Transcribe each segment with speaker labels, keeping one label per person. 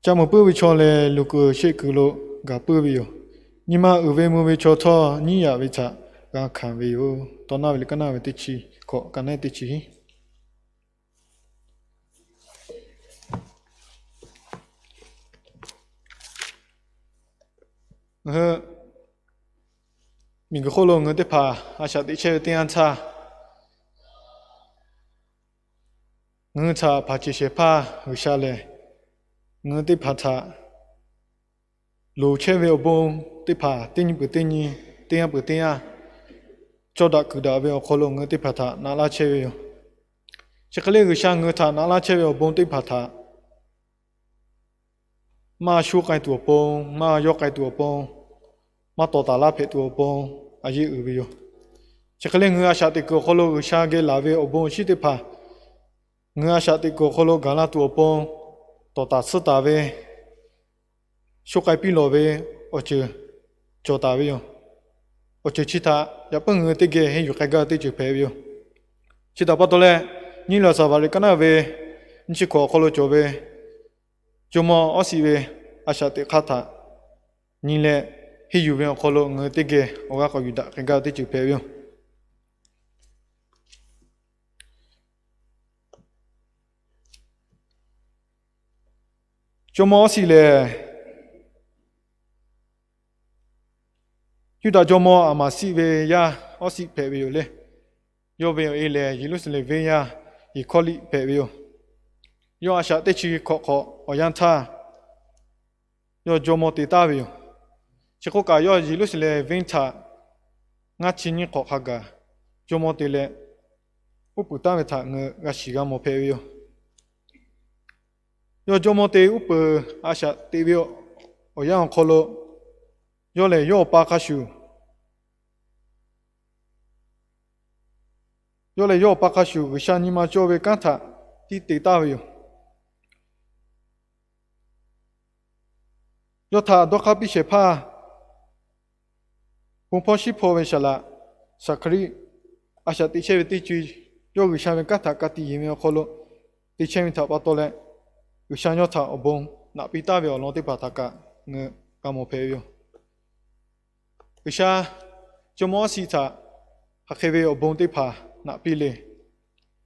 Speaker 1: cha một bữa cho lệ lúc sẽ cứ lộ gặp bữa biểu nhưng mà ở về mua về cho thọ như nhà về cha gặp khám về ô tao nào về cái nào về tích chi có cái này tích chi mình có khâu người tiếp phá à sao tích chơi tiền cha người cha phá chỉ sẽ phá người sao lệ người tiếp phá cha lô chơi về bông tiếp phá tiền bự tiền cho đã cứ đã về khâu người tiếp phá cha nã la chơi về chỉ cái người sang người ta nã la chơi về bông tiếp phá cha mà số cái tuổi bông mà do cái tuổi bông mà tổ ta la phê tuổi bông à gì ở bây giờ chỉ cái người sao thì có khâu người sang cái là về bông chỉ tiếp phá người sao thì có khâu cái là tuổi bông tổ ta sửa ta về số cái pi lô về ở chỗ cho ta về ở chỗ chỉ ta ya bưng người tự cái hay cái tự chịu phê về chỉ ta bắt đầu là như là sao vậy cái nào về chỉ có khâu cho về cho mà ở xí về à sao thì khác ta như là hay về khâu người tự cái ở cái cái tự chịu phê về cho mà ở xí là chúng ta cho mà mà xí về ya ở xí phê về rồi yo về ấy là gì lúc xí về ya thì khó lý phê về yo à sao thì chỉ khó ở yang ta yo cho mà thì ta về chỉ có cái yo gì lúc xí về ta ngã chín như khó khăn cả cho mà thì là úp ta về ta ngã xí cái mà phê về yo cho mà thì úp à sao thì về ở yang khó lo yo là yo ba cái số yo là yo ba cái số cái sáng nhưng mà cho về cái thà thì ta về yo thà đó cái bị xếp ha bông phong ship về sao là Hkriʞ à sao thì chơi về thì chui yo cái sáng về cái thà cái thì gì mà khó lo thì chơi về thà bắt đầu là cái sáng yo thà ở bông nạp bị ta về ở nó thì bắt thà cái người cái một phê về cái sáng cho mọi sự thà hắc về ở bông thì phá nạp bị lệ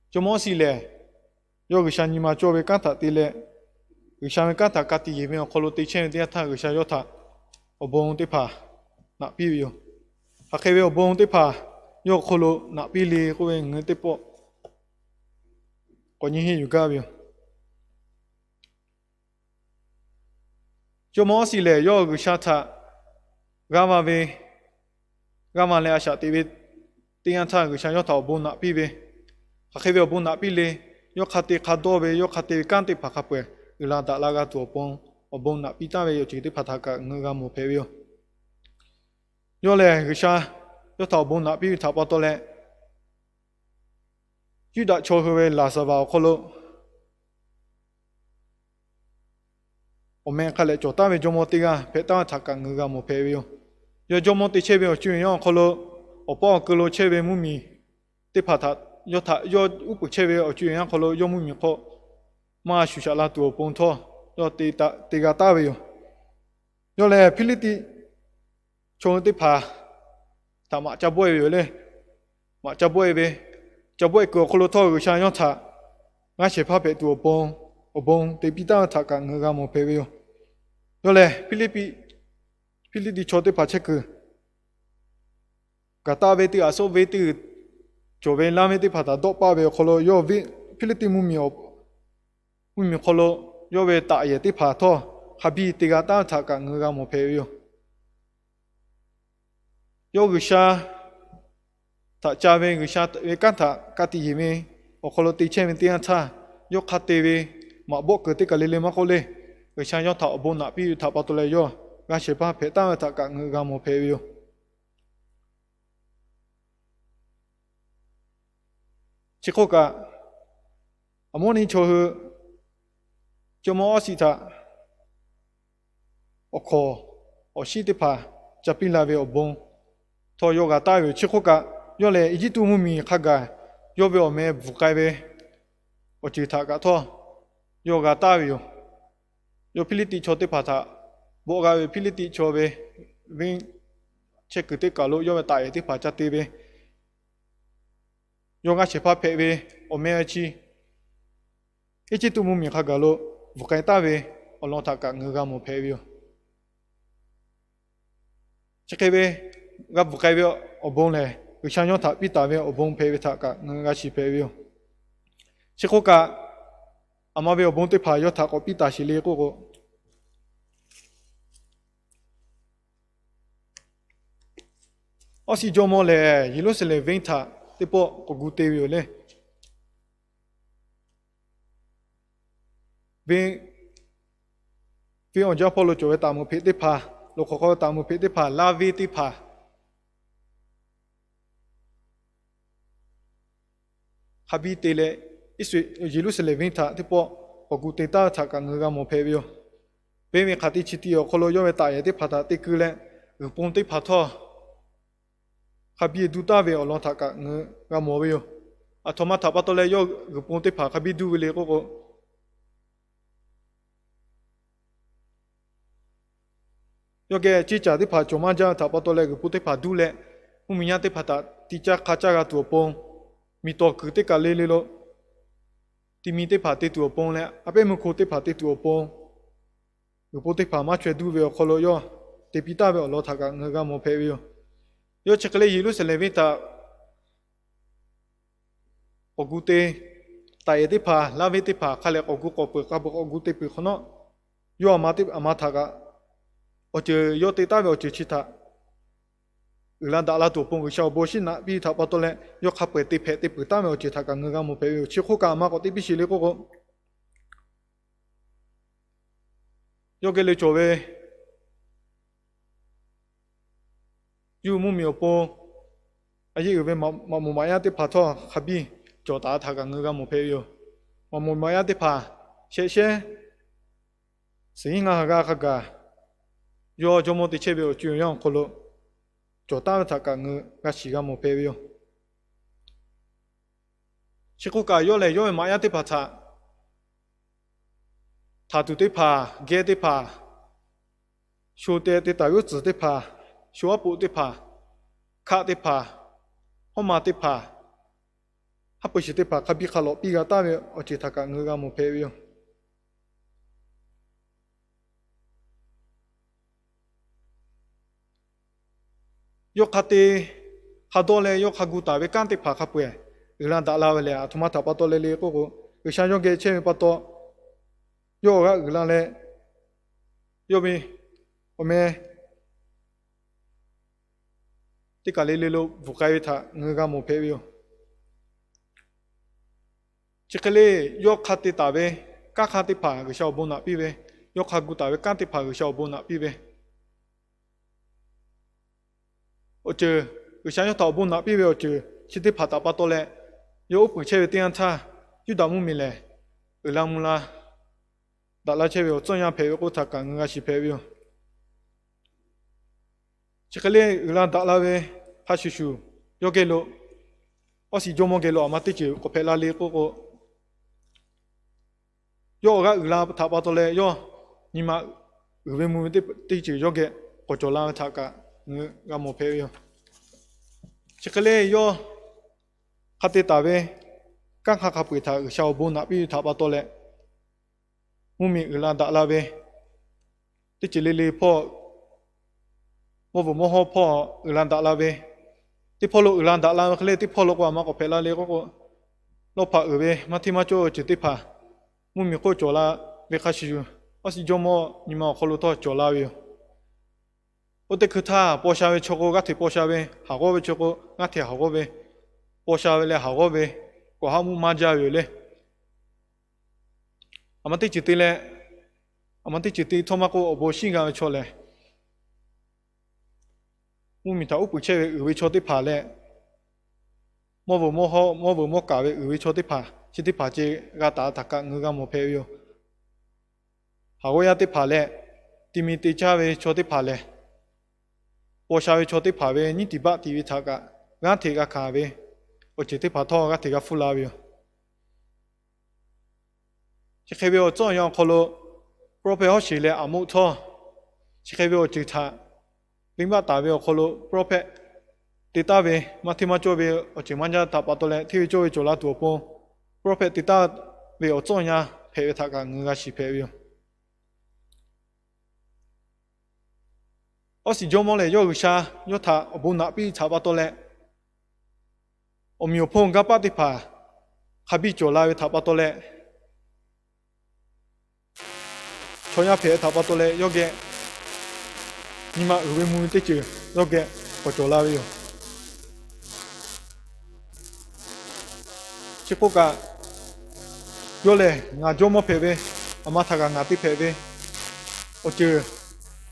Speaker 1: cho mọi sự lệ yo cái sáng nhưng mà cho về cái thà thì lệ cái sáng về cái thà cái thì gì mà khó lo thì chơi về thà cái sáng yo thà ở bông thì phá nạp bị về hắc về ở bông thì phá yo khó lo nạp bị lệ có về người thì bỏ có những gì cái về cho mọi sự lệ yo cái sáng thà gamma về gamma lệ sao thì về tiền thà cái sáng yo thà ở bông nạp bị về hắc về ở bông nạp bị lệ yo khát thì khát đồ về yo khát thì can thì phá khắp về là đã là cái tuổi bông ở bông nạp bị ta về yo chỉ thì phá thà cái người gamma phê về yo lệ cái sáng yo thà bông nạp bị thà bắt đầu lệ chú đã cho về là sao vào khó lo ở mấy cái lệ cho ta về cho một tí cái phê ta thà cái người gamma phê về yo cho một tí chơi về chú yo khó lo ở bao cái lo chơi về mua mì thì phá thà yo thà yo úp chơi về ở chú yo khó lo yo mua mì khó mà chú sẽ là tuổi bông thôi yo tí cái ta về yo lệ philip tí cho tí phá thà mà cha bôi về lên mà cha bôi về cha bôi cái khó lo thôi cái sáng yo thà ngã sẽ phá về tuổi bông ở bông thì bị ta thà cái người gamma phê về yo lệ philip tí cho tí phá check cả ta về từ số về từ cho về làm về từ phát đó ba về khó lo yo về Philippines mua miếng khó lo yo về tại vậy từ phát thôi habi từ cái ta thà cả người gamma phê yo cái sao thà cha về cái sao về cái thà cái gì mà ở khó lo từ trên về tiền thà yo khát về mà bộ cái từ cái lên mà khó le cái sao yo thà bộ nạp bị thà bắt đầuเลยyo cái chế pa phê ta thà cả người gamma phê chỉ có cái mỗi ngày cho mọi sự ta ở kho ở xí thì paจะเป็นลาเวอบงทอยกาตายชิโคกะยอเลอีจิตุมุมีขากายอเวอเมบุกายเวอจิตากะทอยกาตาย有霹雳地球的帕塔，我个霹雳地球呗，为切个的搞路要大一的帕加的呗，用个些帕配呗，我们要去，一直都没米卡搞路，不该打呗，我让他搞我个没配呗，这个呗，我不该呗，我帮嘞，我想用他比打呗，我帮配呗他搞我个是配呗，这个个，阿妈呗我帮对帕要他搞比打是嘞个个。我是做么嘞？一路是来问他，对不？我估对有嘞。问我家跑路就会打木皮的爬，路口口打木皮的爬，拉维的爬。哈比对嘞，一路是来问他，对不？我估对到他刚刚木皮哟。问卡的起地哦，可能要会打也的爬他的个嘞，日本的爬他。哈比都打为我让他个我木哟。啊，他妈他把到来要日本的爬，哈比都为了个。要给记者的爬，就嘛讲他把到来个不得爬多嘞，我们伢的爬他，地家卡家个多帮，米多个的个来了咯，地米的爬的多帮嘞，阿边门口的爬的多帮，个不得爬嘛全都为可了哟，得比大为老他个我个没配哟，要这个嘞一路是来为他，我估计大爷的爬，拉维的爬，看来我估个不，我估计不可能，要阿妈他个。我就要对大表就其他，有人打拉多帮个小波是那比他把多嘞，要他白对拍对不大表就他刚刚没拍有，去后干嘛个对比起来个个，要给你作为有木苗帮，而且有位毛样的拍拖还比叫大他刚刚没拍有，毛样的拍，谢谢，谁应该个。要就么的切表就样可了，就打他个我时间没配表。这个个要来要买样的爬他，他都得爬，给的爬，小的大有子的爬，小布的爬，卡的爬，好马的爬，还不是的爬，他比他老比个大表，而且他个我没配表。要卡的，卡多嘞，要卡古大为干的爬卡不哎，有人打拉回来啊，他妈他把多来嘞个个，有想用给前面把多，要个有人嘞，要不我们这个嘞嘞喽不该为他，我个没配哟。这个嘞要卡的大为，干卡的爬个小波那比呗，要卡古大为干的爬个小波那比呗。我就有想要淘宝那边我就现在爬到巴多嘞，有本车的电车，有大木米嘞，有两木啦，打拉车我怎样配我他刚刚是配哟。这个嘞有人打拉喂，他叔叔要给路，我是做么给路嘛？对就我配拉哩个个，要我个有人他巴多嘞要，你妈有位木的对就要给我做拉他个。我没配哟，这个嘞要，他得打呗，刚好他陪他小布那边他把多嘞，我们有人打拉呗，这这里嘞跑，我不好跑，有人打拉呗，这跑路有人打拉，嘞这跑路话嘛个配拉嘞个，老怕有呗，嘛听嘛就直接怕，我们过做啦，别开始，我是做么你们好路到做啦哟。我得去他包下位吃过，我提包下位，好过位吃过，我提好过位，包下位嘞好过位，过下木马家位嘞。阿妈对几对嘞，阿妈对几对他妈个包新个吃嘞，我们他我不吃位吃的爬嘞，莫好，莫搞位吃的爬，吃的爬这个打他个我个莫配哟，好过呀的爬嘞，对面对家位吃的爬嘞。我下回坐的爬位，你第八第位他个，俺提个卡位，我直接爬头俺提个副拉位。这开位我怎样可了？ prophet 好写嘞阿木错，是开为就他，并把大为可罗 prophet， 地大为马提马做为我就慢家他把多嘞，体为做为做拉多波 ，prophet 地大为我做呀，配为他个我个是配为。我是做么嘞？要啥？要他我不拿比差不多嘞。我没有碰个巴蒂帕，还比做拉为差不多嘞。从呀配差不多嘞，要给你妈二位母的就要给我做拉为哟。这个个要嘞，俺做么配为，阿妈他个俺的配为，我就。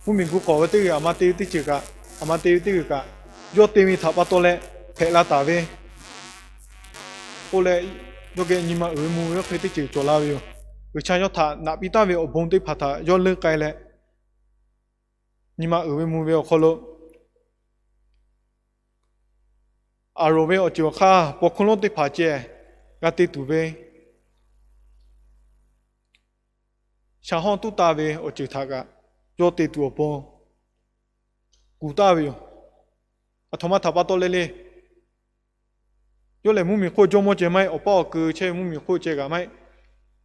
Speaker 1: 不明古搞的阿妈对的这个，阿妈对这个，要对面差不多嘞，配拉大位，后来要给你们二母要配的就做拉位，而且要他那边大位我帮对怕他要冷改嘞，你们二母要好了，阿罗位我就卡不可能对怕接，个对土位，想好都大位我就他个。要对多帮，古大位哟，啊，他妈他把多来嘞，要来木米货做么子买，我包个切木米货这个买，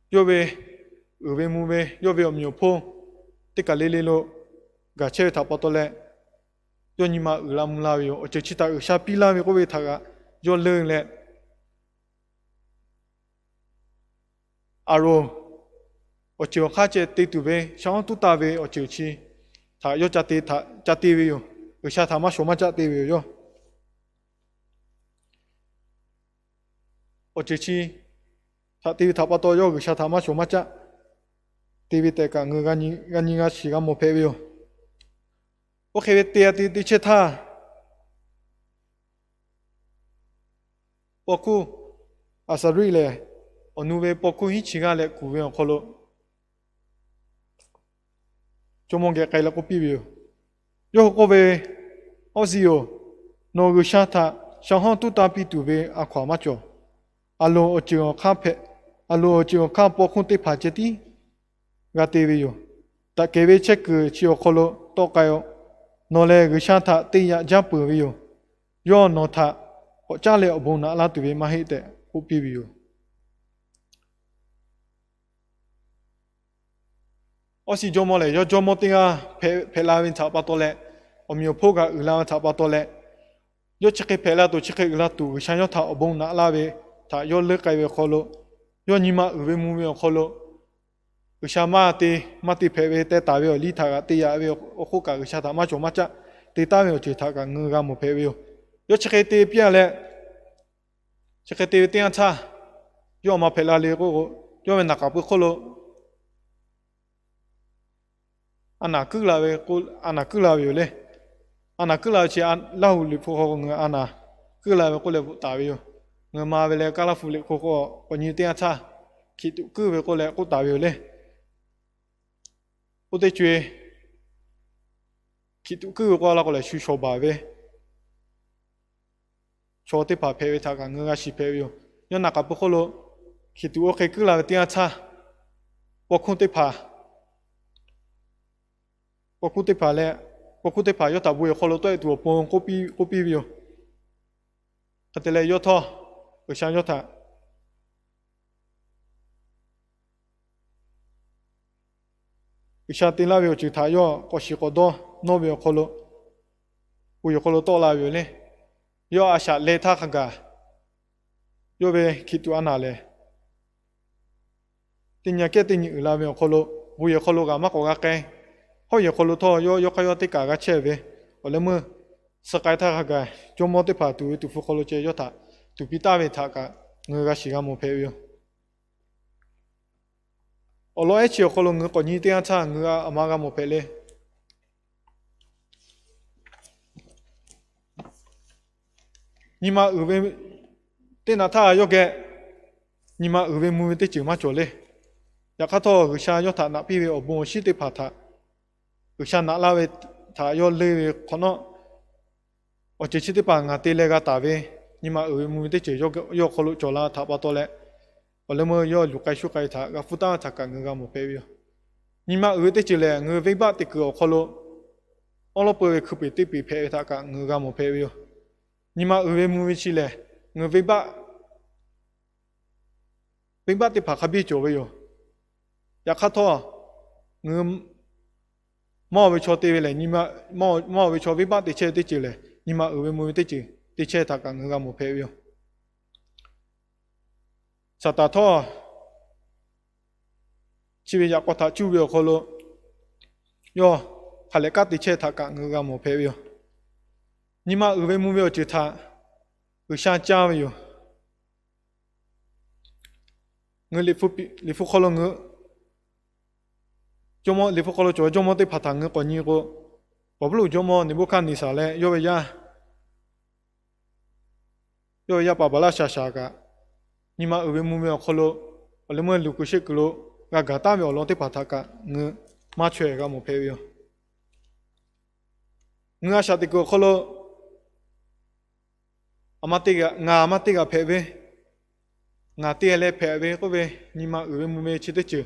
Speaker 1: 要为二位木位，要为我苗坡，这个来嘞咯，个切他把多来，要你妈二拉木拉位哟，我就其他二下比拉位个位他个要冷嘞，阿罗。我就看见对对位，想都大位我就去，他要加对他加对位哟，有下他妈什么加对位哟，我就去，他对位他把多哟，有下他妈什么加，对位在个我你个时间没配位哟，我开位对切他，包括阿萨瑞嘞，我努位包括一起个嘞古位可咯。做么个改了个比喻？有个位，我是有，那个想他，想好都打比对位阿夸嘛做，阿罗我就看拍，阿罗我就看包括对拍接的，个对位有，但给位这个只有可咯多个哟，那嘞个想他对呀加不位有，要那他，我家里我不拿拉对位嘛黑的，不比喻有。我是做么嘞？要做么定啊？配拉面差不多嘞。我们有铺个二拉差不多嘞。要吃个配拉多，吃个二拉多。想要他我帮拿拉位，他要勒改为好咯。要你妈二位母位好咯。有啥嘛的配位在大位里他个对呀位我好个有啥他妈做嘛只，对大位就他个我个没配位哟。要吃个对边嘞，吃个对点差，要么配拉哩个，要么那个不好咯。anak kelawe kul anak kelawe le anak kelawe ci an lahu li pho nga ana kelawe ko le tawe yo nga ma le kala fu le ko ko ni te cha ki tu ku we ko le ko tawe le o de chue ki tu ku ko la ko le shu sho ba we cho te pa phe we tha ka nga shi phe yo yo na ka pu ko lo ki tu o ke kelawe te cha po khun te pa我估得怕嘞，我估得怕要打不会好了对多帮我比哟，他得来要他，我想要他，我想等那边就他要，我是好多那边好了，我有好了多那边嘞，要阿下来他看看，要被去多哪嘞，等下给等你那边好了，我有好了干嘛搞个该。好也可能他要开要得搞个车呗，我那么是该他个，就没得怕杜夫可能就要他，杜比大为他个，我个时间没配哟。我老爱吃可能我过年点餐，我阿妈个没配嘞。你妈二位，等那他要给，你妈二位没得就嘛做嘞，要看他个下要他那边我不是得怕他。有些拿拉位，他要累可能，我这次的把俺带来个大位，你妈二木的就要考虑做了，他把多嘞，我那么要入该修改他，个负担他干个没配哟。你妈二的就来，我尾巴的个好了，我老婆可别对比配他个，我个没配哟。你妈二木为起来，我尾巴的怕可别叫为哟。也看到我毛为瞧对来，你妈毛为瞧尾巴的切的就来，你妈二木的就的切他个，我个没配哟。啥大套？chỉ vì có thà chú biểu kholo yo hay là các địa chế thà cả người ta một phê biểu nhưng mà ở bên mua biểu chỉ thà ở sang cha biểu người li phụ kholo người cho mò li phụ kholo cho mò tới phát thằng người còn nhiều cô bảo lúc cho mò nếu không đi sao lại yo bây giờ bà la sa cả nhưng mà ở bên mua biểu kholo ở bên mua lúc cái cái lô gà ta biểu lo tới phát thà cả người mà chơi cái một phê biểu người sao thì cô kholo amatiga phê ngà tia lệ phê về có về nhưng mà ở bên mua chỉ tới chữ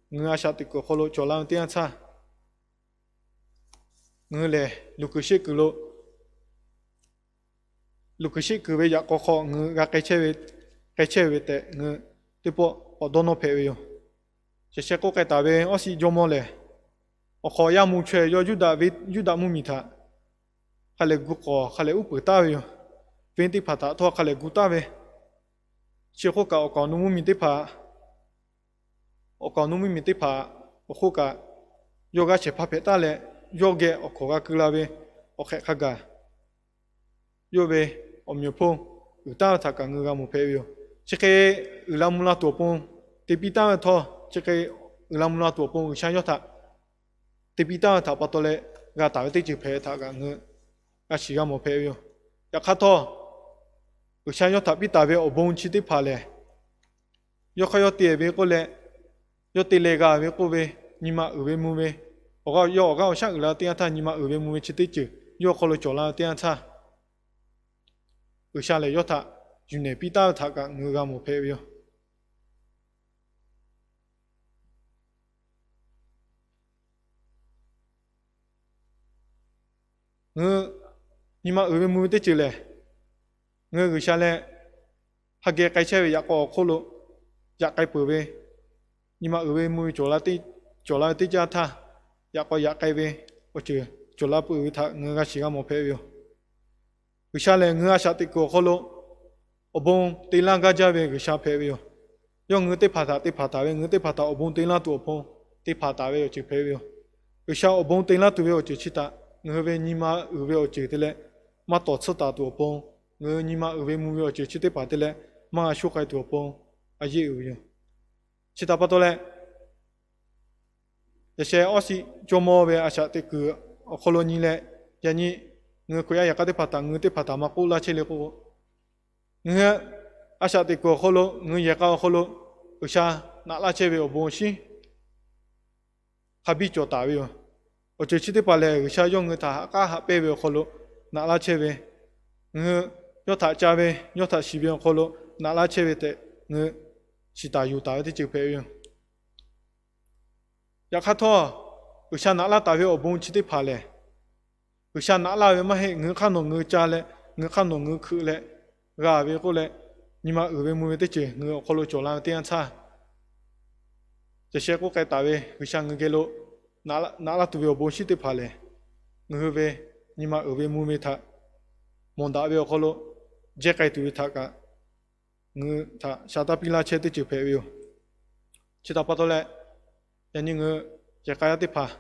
Speaker 1: người sao thì cô kholo cho làm tiền xa người lệ lúc cái cứ về giờ có khó người gà cái chơi về tệ người tiếp bộ ở đâu nó phê về chỉ sẽ có cái ta về ở xí cho mò lệ ở khó ya mua chơi do chú đã mua mì thà khai lệ gu khó khai lệ úp ta về bên tí phá ta thua khai lệ gu ta về chỉ có cả ở nó mua mì tí phá ở nó mua mì tí phá ở khu cả yoga chỉ phá phê ta lệ yoga ở khó cả cứ la về ở khách khác cả yoga ở miêu phong ở ta thà cả người ta mua phê về chỉ cái ở làm mua la tổ phong tí bị ta thua chỉ cái ở làm mua la tổ phong ở sang cho thà tí bị ta thà bắt đầu lệ gà ta về chỉ phê thà cả người à chỉ có một phê biểu, ya khát thọ, ở sang yo tháp bị ta về ở bông chỉ để phá lệ, yo khai yo tiền về cô lệ, yo tiền lệ gà về cô về, nhưng mà ở về mua về, ở cái sang ở là tiền thà nhưng mà ở về mua về chỉ để chữ, yo khai lo cho là tiền thà, ở sang lệ yo thà, dùng để bị ta thà cả người ga một phê biểu, nhưng mà ở bên mua tới chữ lệ người gửi sang lệ hkehṳriఖ cái xe về có khô lộ cái bự về nhưng mà ở bên mua chỗ là tí cha tha có cái về có chữ chỗ là bự tha người ta chỉ có một phê biểu gửi sang lệ người ta tí có khô lộ ở bông tí lang cái cha về gửi sang phê biểu do người tí phá thà về người tí phá thà ở bông tí lang tụ bông tí phá thà về chữ phê biểu gửi sang ở bông tí lang tụ về chữ chỉ ta người về nhưng mà ở về chữ thế lệ mà tổ chức ta tụ bông người nhưng mà ở về mua về chữ thế phải thế lệ mà số cái tụ bông à gì ở vậy chỉ ta bắt đầu lệ để xe ở xí cho mua về à sao thì cứ ở colony lệ vậy nhỉ người coi ai cái thế phải người thế phải mà cô là chơi lệ cô người à sao thì cô colony người vậy cái colony ở xa nãy là chơi về ở bông xí habis cho ta về ở chỗ chỉ để bảo lệ sao dùng người ta cả hấp về kholo nãy là chơi về người nhớ thà cha về nhớ thà xí về kholo nãy là chơi về thế người chỉ ta yêu ta thì chịu về ya khát thọ ở sao nãy là ta về ở bông chỉ để bảo lệ ở sao nãy là về mà hệ người khăn nồng người cha lệ người khăn nồng người khử lệ gà về cô lệ nhưng mà ở về mua về thế chứ người kholo chỗ làm tiền xa chỉ sẽ có cái ta về ở sao người cái lô nãy là tụi về bông xí để phá lệ người về nhưng mà ở về mua về thà món đã về khó lo dễ cái tụi thà cả người thà sao ta pin là chết để chịu phê về chỉ ta bắt đầu lệ nhưng người dễ cái để phá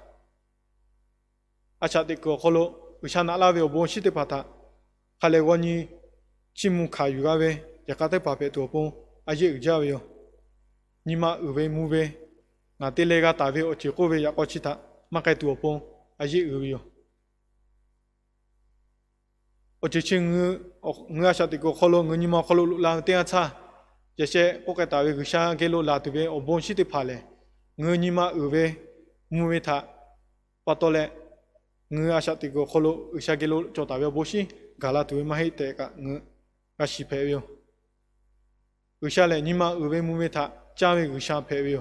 Speaker 1: à sao để khó lo ở sao nãy là về bông xí để phá thà khai lệ quan như chim mùng khai juga về dễ cái để phá về tụi bông à dễ ở về nhưng mà ở về mua về ngã tiền lệ gà ta về ở chỉ có về ya có chỉ ta mà cái tụi bông à gì ở vậy ở chỉ chừng người sao thì có kholo người nhưng mà kholo là tiền xa chỉ sẽ có cái ta về cái sao cái lô là tụi về ở bông chỉ để phá lệ người nhưng mà ở về mua về thà bắt đầu lệ người sao thì có kholo ở sao cái lô cho ta về bông chỉ gà là tụi mà hay tệ cả người cái gì phê vậy ở sao lệ nhưng mà ở về mua về thà cha về cái sao phê vậy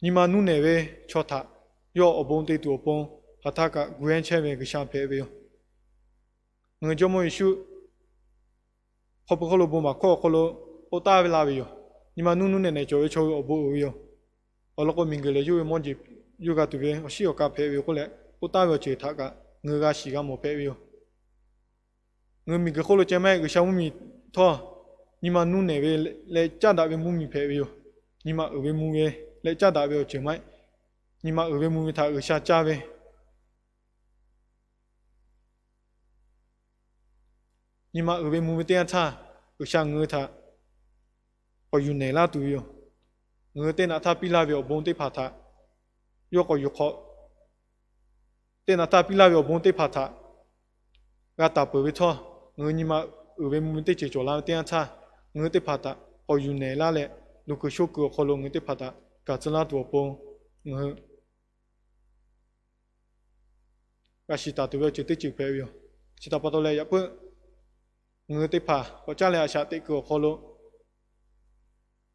Speaker 1: 你嘛努那位瞧他，要我帮对多帮，和他个古人前面个相配位哟。我叫么修，好不好了不嘛？好了，我打位拉位哟。你嘛努那叫一瞧我不位哟。我那个名个嘞就么子，有个对不？我需要个配位过来，我打位接他个，我个时间没配位哟。我名个好了，前面个小木米他，你嘛努那位来加大位木米配位哟。你嘛二位木位。来加大位前面，你嘛二位木他二下加位，你嘛二位木点差，二下我他，我有内拉都有，我点那他比拉位帮对怕他，要个有好，点那他比拉位帮对怕他，我打不会错，我你嘛二位木对接着拉点差，我对怕他，我有内拉嘞，如果小个好了我对怕他。噶子拉多帮我是打对了就对就配哟，是打不到来也不，我对怕，我家里下对个好了，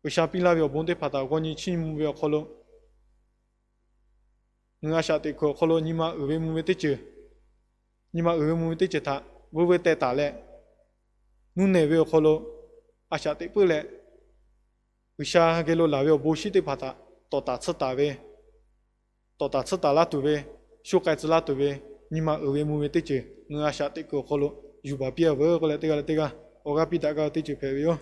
Speaker 1: 我下边那边帮对怕打，我你亲目标好了，我下对个好了，你嘛二位目标对就，你嘛二位目标对就他，我会带打来，我那位好了，下对不来。为啥给了那位不是对怕他，到打次打位，到打次打拉对位，小孩子拉对位，你嘛二位目位对接，我下对个好了，有把别个过来对个，我个比大家对接配位哟。